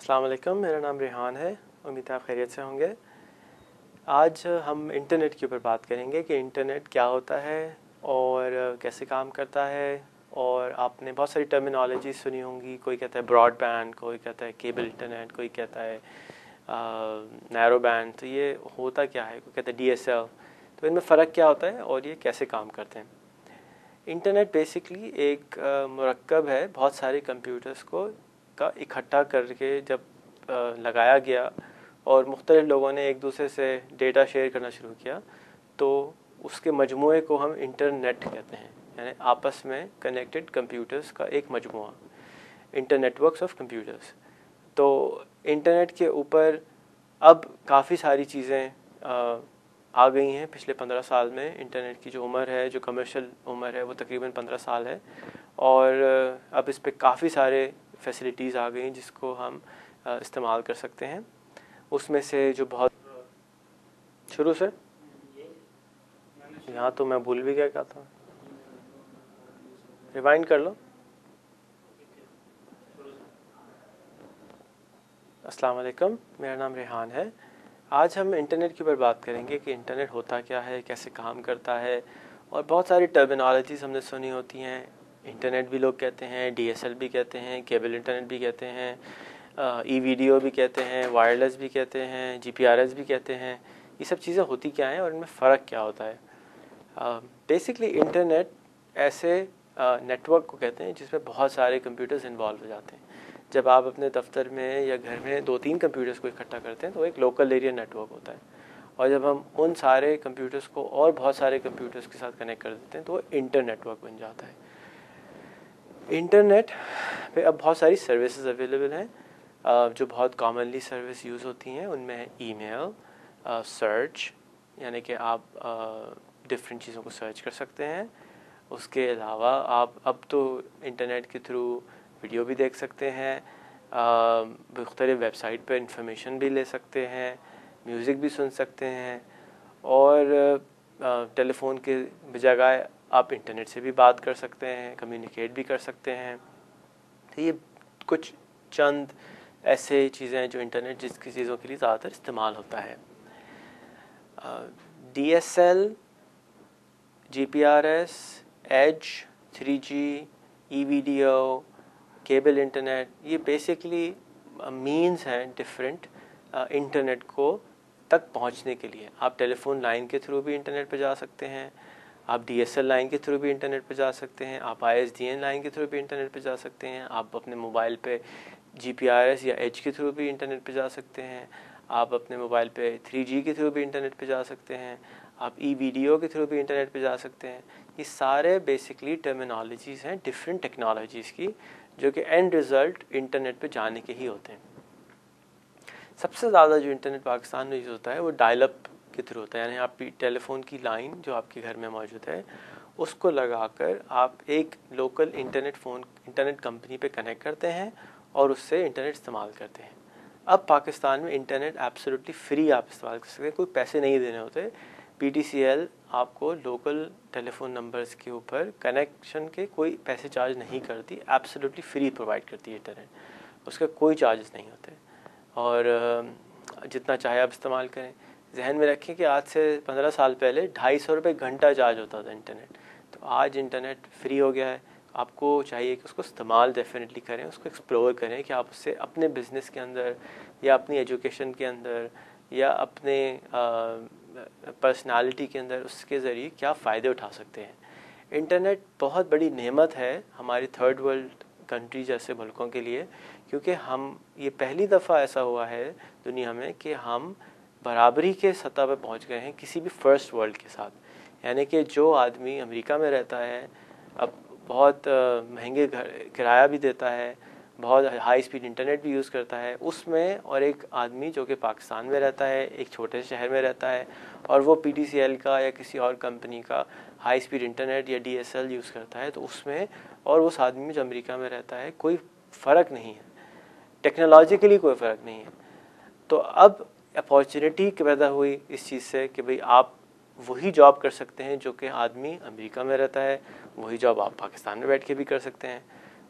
अस्सलाम वालेकुम, मेरा नाम रेहान है। उम्मीद है आप खैरियत से होंगे। आज हम इंटरनेट के ऊपर बात करेंगे कि इंटरनेट क्या होता है और कैसे काम करता है। और आपने बहुत सारी टर्मिनोलॉजी सुनी होंगी, कोई कहता है ब्रॉडबैंड, कोई कहता है केबल इंटरनेट, कोई कहता है नैरो बैंड। तो ये होता क्या है? कोई कहता है DSL। तो इनमें फ़र्क क्या होता है और ये कैसे काम करते हैं? इंटरनेट बेसिकली एक मरकब है बहुत सारे कंप्यूटर्स को का इकट्ठा करके जब लगाया गया और मुख्तलिफ़ लोगों ने एक दूसरे से डेटा शेयर करना शुरू किया, तो उसके मजमूए को हम इंटरनेट कहते हैं। यानी आपस में कनेक्टेड कंप्यूटर्स का एक मजमुआ, इंटरनेटवर्क्स ऑफ कंप्यूटर्स। तो इंटरनेट के ऊपर अब काफ़ी सारी चीज़ें आ गई हैं पिछले 15 साल में। इंटरनेट की जो उम्र है, जो कमर्शियल उम्र है, वो तकरीबन 15 साल है। और अब इस पे काफ़ी सारे फैसिलिटीज़ आ गई हैं जिसको हम इस्तेमाल कर सकते हैं। उसमें से जो बहुत शुरू से यहाँ तो मैं भूल भी गया क्या था, रिवाइंड कर लो। अस्सलाम वालेकुम, मेरा नाम रेहान है। आज हम इंटरनेट के ऊपर बात करेंगे कि इंटरनेट होता क्या है, कैसे काम करता है। और बहुत सारी टर्मिनोलॉजीज़ हमने सुनी होती हैं। इंटरनेट भी लोग कहते हैं, DSL भी कहते हैं, केबल इंटरनेट भी कहते हैं, वीडियो भी कहते हैं, वायरलेस भी कहते हैं, GPRS भी कहते हैं। ये सब चीज़ें होती क्या हैं और इनमें फ़र्क क्या होता है? बेसिकली इंटरनेट ऐसे नेटवर्क को कहते हैं जिसमें बहुत सारे कंप्यूटर्स इन्वॉल्व हो जाते हैं। जब आप अपने दफ्तर में या घर में 2-3 कंप्यूटर्स को इकट्ठा करते हैं तो एक लोकल एरिया नेटवर्क होता है। और जब हम उन सारे कंप्यूटर्स को और बहुत सारे कंप्यूटर्स के साथ कनेक्ट कर देते हैं तो वो इंटर नेटवर्क बन जाता है। इंटरनेट पे अब बहुत सारी सर्विसेज अवेलेबल हैं। जो बहुत कॉमनली सर्विस यूज़ होती हैं उनमें है ईमेल, सर्च, यानी कि आप डिफरेंट चीज़ों को सर्च कर सकते हैं। उसके अलावा आप अब तो इंटरनेट के थ्रू वीडियो भी देख सकते हैं, मुख्तलिफ़ वेबसाइट पर इंफॉर्मेशन भी ले सकते हैं, म्यूज़िक भी सुन सकते हैं। और टेलीफोन के बजाय आप इंटरनेट से भी बात कर सकते हैं, कम्युनिकेट भी कर सकते हैं। तो ये कुछ चंद ऐसे चीज़ें हैं जो इंटरनेट जिसकी चीज़ों के लिए ज़्यादातर इस्तेमाल होता है। DSL, GPRS, edge, 3G, video, cable internet, ये बेसिकली मीन्स हैं डिफरेंट इंटरनेट को तक पहुंचने के लिए। आप टेलीफोन लाइन के थ्रू भी इंटरनेट पे जा सकते हैं, आप DSL लाइन के थ्रू भी इंटरनेट पे जा सकते हैं, आप ISDN लाइन के थ्रू भी इंटरनेट पे जा सकते हैं, आप अपने मोबाइल पे GPRS या एज के थ्रू भी इंटरनेट पे जा सकते हैं, आप अपने मोबाइल पे 3G के थ्रू भी इंटरनेट पे जा सकते हैं, आप वीडियो के थ्रू भी इंटरनेट पे जा सकते हैं। ये सारे बेसिकली टर्मिनोलॉजीज़ हैं डिफरेंट टेक्नोलॉजीज़ की, जो कि एंड रिज़ल्ट इंटरनेट पे जाने के ही होते हैं। सबसे ज़्यादा जो इंटरनेट पाकिस्तान में यूज़ होता है वो डायल अप के थ्रू होता है। यानी आपकी टेलीफोन की लाइन जो आपके घर में मौजूद है उसको लगाकर आप एक लोकल इंटरनेट कंपनी पे कनेक्ट करते हैं और उससे इंटरनेट इस्तेमाल करते हैं। अब पाकिस्तान में इंटरनेट एब्सोल्युटली फ्री आप इस्तेमाल कर सकते हैं, कोई पैसे नहीं देने होते। PTCL आपको लोकल टेलीफोन नंबर्स के ऊपर कनेक्शन के कोई पैसे चार्ज नहीं करती, एब्सोल्युटली फ्री प्रोवाइड करती है इंटरनेट, उसके कोई चार्जेस नहीं होते। और जितना चाहे आप इस्तेमाल करें। जहन में रखें कि आज से 15 साल पहले 250 रुपये घंटा चार्ज होता था इंटरनेट। तो आज इंटरनेट फ्री हो गया है। आपको चाहिए कि उसको इस्तेमाल डेफिनेटली करें, उसको एक्सप्लोर करें कि आप उससे अपने बिज़नेस के अंदर या अपनी एजुकेशन के अंदर या अपने पर्सनालिटी के अंदर उसके ज़रिए क्या फ़ायदे उठा सकते हैं। इंटरनेट बहुत बड़ी नेमत है हमारी थर्ड वर्ल्ड कंट्री जैसे मुल्कों के लिए, क्योंकि हम ये पहली दफ़ा ऐसा हुआ है दुनिया में कि हम बराबरी के सतह पर पहुंच गए हैं किसी भी फर्स्ट वर्ल्ड के साथ। यानी कि जो आदमी अमेरिका में रहता है, अब बहुत महंगे घर किराया भी देता है, बहुत हाई स्पीड इंटरनेट भी यूज़ करता है, उसमें और एक आदमी जो कि पाकिस्तान में रहता है, एक छोटे से शहर में रहता है और वो PTCL का या किसी और कंपनी का हाई स्पीड इंटरनेट या DSL यूज़ करता है, तो उसमें और उस आदमी में जो अमेरिका में रहता है कोई फ़र्क नहीं है, टेक्नोलॉजिकली कोई फ़र्क नहीं है। तो अब अपॉर्चुनिटी पैदा हुई इस चीज़ से कि भाई आप वही जॉब कर सकते हैं जो कि आदमी अमेरिका में रहता है, वही जॉब आप पाकिस्तान में बैठ के भी कर सकते हैं।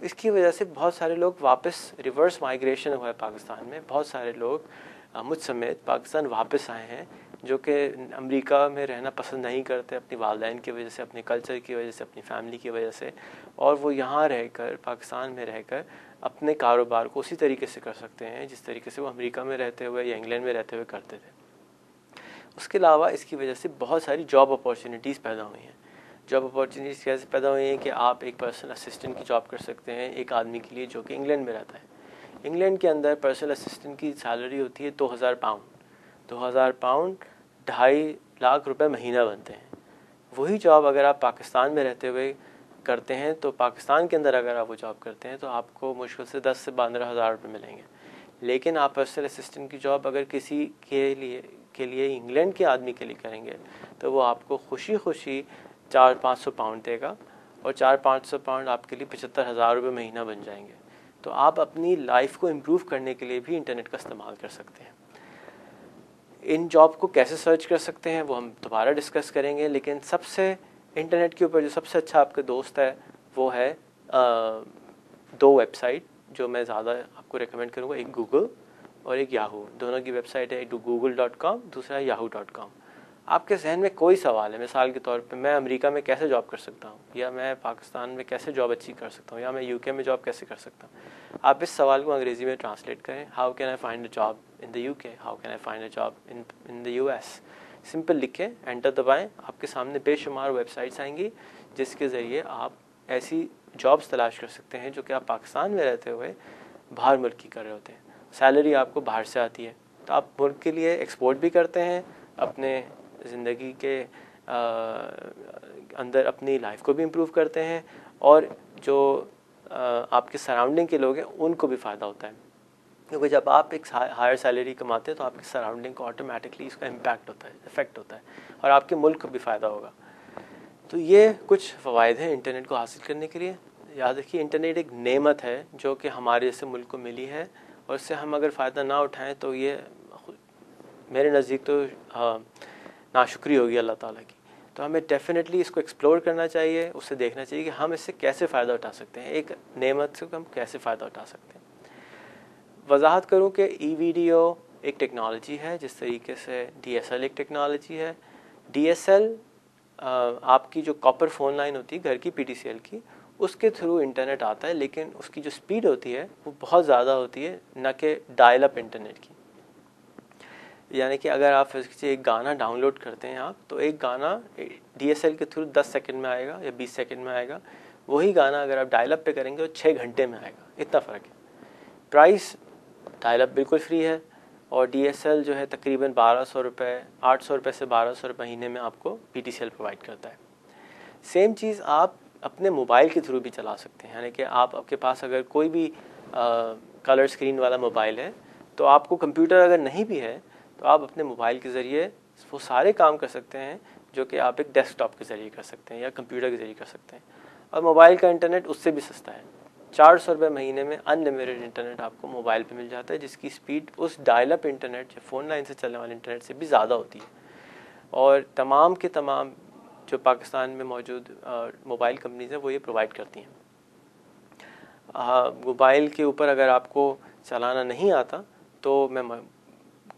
इसकी वजह से बहुत सारे लोग वापस रिवर्स माइग्रेशन हुआ है पाकिस्तान में। बहुत सारे लोग मुझ समेत पाकिस्तान वापस आए हैं जो कि अमेरिका में रहना पसंद नहीं करते अपनी वालिदैन की वजह से, अपने कल्चर की वजह से, अपनी फैमिली की वजह से, और वो यहाँ रहकर, पाकिस्तान में रहकर अपने कारोबार को उसी तरीके से कर सकते हैं जिस तरीके से वो अमेरिका में रहते हुए या इंग्लैंड में रहते हुए करते थे। उसके अलावा इसकी वजह से बहुत सारी जॉब अपॉर्चुनिटीज़ पैदा हुई हैं। जॉब अपॉर्चुनिटीज़ कैसे पैदा हुई हैं कि आप एक पर्सनल असिस्टेंट की जॉब कर सकते हैं एक आदमी के लिए जो कि इंग्लैंड में रहता है। इंग्लैंड के अंदर पर्सनल असिस्टेंट की सैलरी होती है 2000 पाउंड। 2000 पाउंड 2.5 लाख रुपए महीना बनते हैं। वही जॉब अगर आप पाकिस्तान में रहते हुए करते हैं तो पाकिस्तान के अंदर अगर आप वो जॉब करते हैं तो आपको मुश्किल से 10 से 15 हज़ार रुपये मिलेंगे। लेकिन आप पर्सनल असिस्टेंट की जॉब अगर किसी के लिए इंग्लैंड के आदमी के लिए करेंगे तो वो आपको खुशी खुशी 400-500 पाउंड देगा, और 400-500 पाउंड आपके लिए 75,000 रुपये महीना बन जाएंगे। तो आप अपनी लाइफ को इम्प्रूव करने के लिए भी इंटरनेट का इस्तेमाल कर सकते हैं। इन जॉब को कैसे सर्च कर सकते हैं वो हम दोबारा डिस्कस करेंगे, लेकिन सबसे इंटरनेट के ऊपर जो सबसे अच्छा आपका दोस्त है वो है 2 वेबसाइट जो मैं ज़्यादा आपको रेकमेंड करूँगा, एक गूगल और एक याहू। दोनों की वेबसाइट है, एक google.com, दूसरा है yahoo.com। आपके जहन में कोई सवाल है, मिसाल के तौर पे मैं अमेरिका में कैसे जॉब कर सकता हूँ, या मैं पाकिस्तान में कैसे जॉब अच्छी कर सकता हूँ, या मैं यूके में जॉब कैसे कर सकता हूँ, आप इस सवाल को अंग्रेज़ी में ट्रांसलेट करें, how can I find a job in the UK, how can I find a job in the US. Simple लिखें, एंटर दबाएं, आपके सामने बेशुमार वेबसाइट्स आएंगी जिसके ज़रिए आप ऐसी जॉब्स तलाश कर सकते हैं जो कि आप पाकिस्तान में रहते हुए बाहर मुल्क की कर रहे होते हैं। सैलरी आपको बाहर से आती है, तो आप मुल्क के लिए एक्सपोर्ट भी करते हैं, अपने ज़िंदगी के अंदर अपनी लाइफ को भी इम्प्रूव करते हैं, और जो आपके सराउंडिंग के लोग हैं उनको भी फ़ायदा होता है, क्योंकि जब आप एक हायर सैलरी कमाते हैं तो आपके सराउंडिंग को ऑटोमेटिकली इसका इम्पैक्ट होता है, इफ़ेक्ट होता है, और आपके मुल्क को भी फ़ायदा होगा। तो ये कुछ फ़वाइद हैं इंटरनेट को हासिल करने के लिए। याद रखिए, इंटरनेट एक नेमत है जो कि हमारे जैसे मुल्क को मिली है, और इससे हम अगर फ़ायदा ना उठाएं तो ये मेरे नज़दीक तो नाशुक्री होगी अल्लाह ताला की। तो हमें डेफिनेटली इसको एक्सप्लोर करना चाहिए, उससे देखना चाहिए कि हम इससे कैसे फ़ायदा उठा सकते हैं, एक नेमत से हम कैसे फ़ायदा उठा सकते हैं। वजाहत करूँ कि ई-वीडियो एक टेक्नोलॉजी है, जिस तरीके से DSL एक टेक्नोलॉजी है। DSL आपकी जो कॉपर फ़ोन लाइन होती है घर की, PTCL की, उसके थ्रू इंटरनेट आता है, लेकिन उसकी जो स्पीड होती है वो बहुत ज़्यादा होती है, न कि डायल अप इंटरनेट की। यानी कि अगर आप एक गाना डाउनलोड करते हैं आप, तो एक गाना DSL के थ्रू 10 सेकंड में आएगा या 20 सेकंड में आएगा। वही गाना अगर आप डायल अप पे करेंगे तो 6 घंटे में आएगा। इतना फ़र्क है। प्राइस डायल अप बिल्कुल फ्री है, और DSL जो है तकरीबन 1200 रुपये, 800 रुपये से 1200 रुपये महीने में आपको PTCL प्रोवाइड करता है। सेम चीज़ आप अपने मोबाइल के थ्रू भी चला सकते हैं, यानी कि आपके पास अगर कोई भी कलर स्क्रीन वाला मोबाइल है, तो आपको कंप्यूटर अगर नहीं भी है तो आप अपने मोबाइल के ज़रिए वो सारे काम कर सकते हैं जो कि आप एक डेस्कटॉप के ज़रिए कर सकते हैं या कंप्यूटर के ज़रिए कर सकते हैं। और मोबाइल का इंटरनेट उससे भी सस्ता है। 400 रुपये महीने में अनलिमिटेड इंटरनेट आपको मोबाइल पे मिल जाता है, जिसकी स्पीड उस डायल अप इंटरनेट या फ़ोन लाइन से चलने वाले इंटरनेट से भी ज़्यादा होती है। और तमाम के तमाम जो पाकिस्तान में मौजूद मोबाइल कंपनीज़ हैं वो ये प्रोवाइड करती हैं। मोबाइल के ऊपर अगर आपको चलाना नहीं आता तो मैं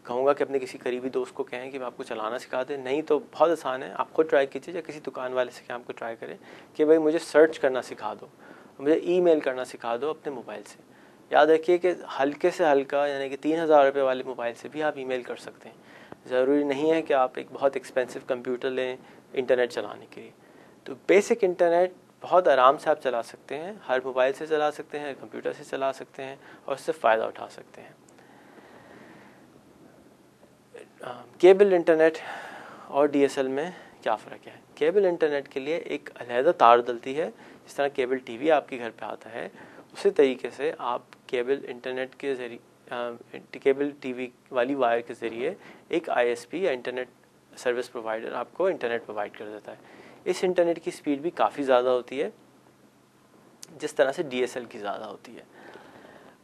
कहूँगा कि अपने किसी करीबी दोस्त को कहें कि मैं आपको चलाना सिखा दें। नहीं तो बहुत आसान है, आप खुद ट्राई कीजिए या किसी दुकान वाले से आपको ट्राई करें कि भाई मुझे सर्च करना सिखा दो, मुझे ईमेल करना सिखा दो अपने मोबाइल से। याद रखिए कि हल्के से हल्का, यानी कि 3000 रुपये वाले मोबाइल से भी आप ईमेल कर सकते हैं। ज़रूरी नहीं है कि आप एक बहुत एक्सपेंसिव कंप्यूटर लें इंटरनेट चलाने के लिए। तो बेसिक इंटरनेट बहुत आराम से आप चला सकते हैं, हर मोबाइल से चला सकते हैं, कंप्यूटर से चला सकते हैं, और उससे फ़ायदा उठा सकते हैं। केबल इंटरनेट और DSL में क्या फ़र्क है? केबल इंटरनेट के लिए एक अलहदा तार डलती है, जिस तरह केबल टीवी आपके घर पे आता है, उसी तरीके से आप केबल इंटरनेट के ज़रिए केबल टीवी वाली वायर के ज़रिए एक ISP या इंटरनेट सर्विस प्रोवाइडर आपको इंटरनेट प्रोवाइड कर देता है। इस इंटरनेट की स्पीड भी काफ़ी ज़्यादा होती है, जिस तरह से DSL की ज़्यादा होती है।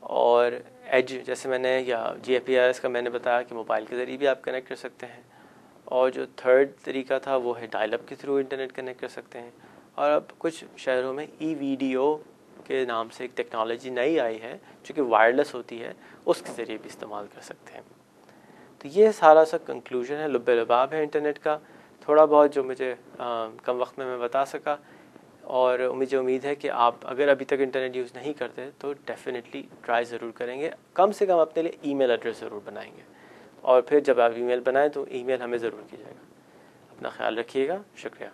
और एज जैसे मैंने, या GPRS का मैंने बताया कि मोबाइल के ज़रिए भी आप कनेक्ट कर सकते हैं। और जो थर्ड तरीका था वो है डायल अप के थ्रू इंटरनेट कनेक्ट कर सकते हैं। और अब कुछ शहरों में ई-वीडियो के नाम से एक टेक्नोलॉजी नई आई है जो कि वायरलेस होती है, उसके ज़रिए भी इस्तेमाल कर सकते हैं। तो ये सारा सा कंक्लूजन है, लुब्बे लुबाब है इंटरनेट का, थोड़ा बहुत जो मुझे कम वक्त में मैं बता सका। और मुझे उम्मीद है कि आप अगर अभी तक इंटरनेट यूज़ नहीं करते तो डेफिनेटली ट्राई ज़रूर करेंगे, कम से कम अपने लिए ईमेल एड्रेस ज़रूर बनाएंगे, और फिर जब आप ईमेल बनाएं तो ईमेल हमें ज़रूर कीजिएगा। अपना ख्याल रखिएगा, शुक्रिया।